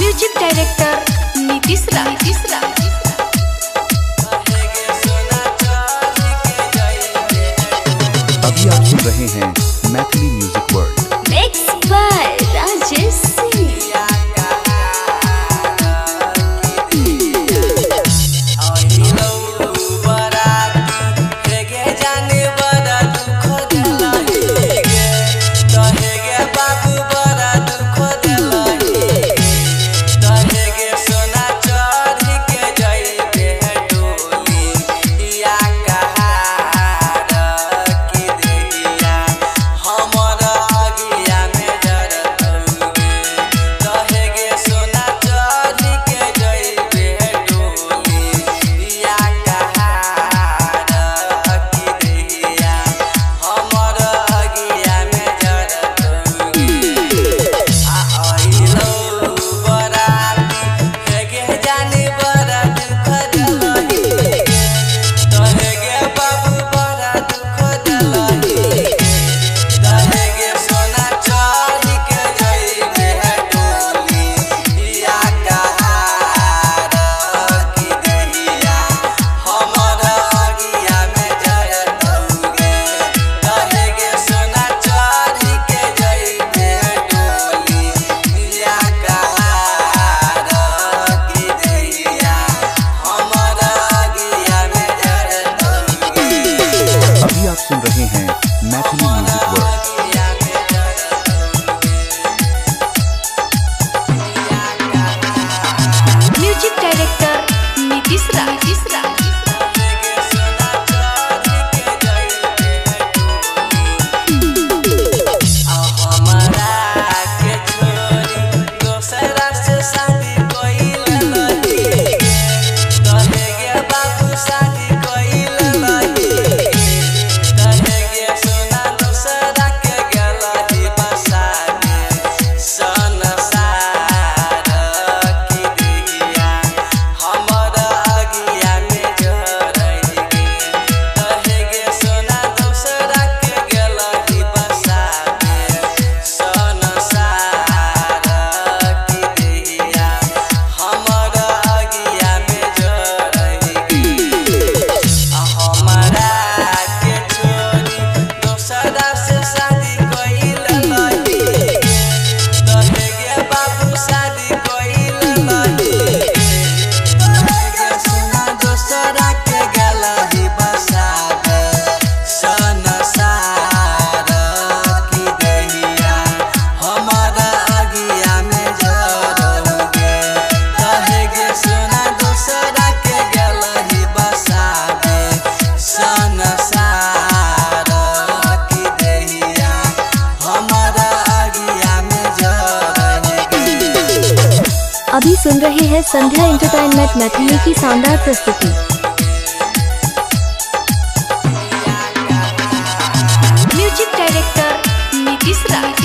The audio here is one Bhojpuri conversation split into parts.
Music director Nitish Raj. अभी आप सुन रहे हैं Maithili music world. Mix by Rajesh Singh. सुन रहे हैं Maithili music world. Music director Nitish Raj. अभी सुन रहे हैं संध्या एंटरटेनमेंट मैथिली की शानदार प्रस्तुति। Music director Nitish Raj.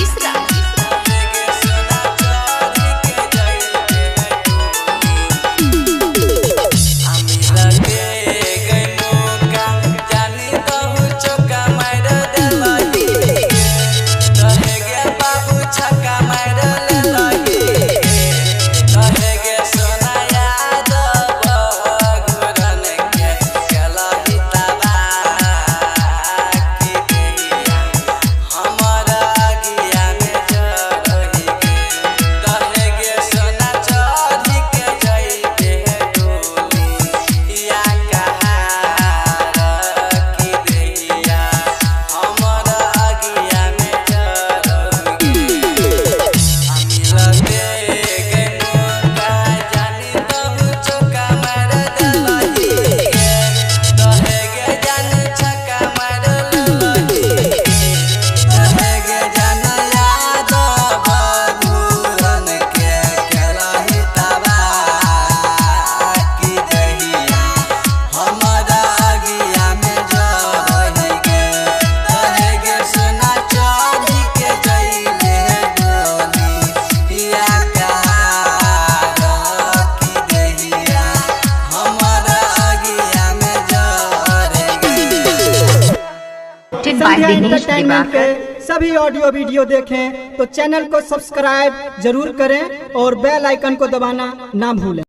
presented by Sandhya Dinesh entertainment Divakar. के सभी ऑडियो वीडियो देखें तो चैनल को सब्सक्राइब जरूर करें और बेल आइकन को दबाना ना भूलें।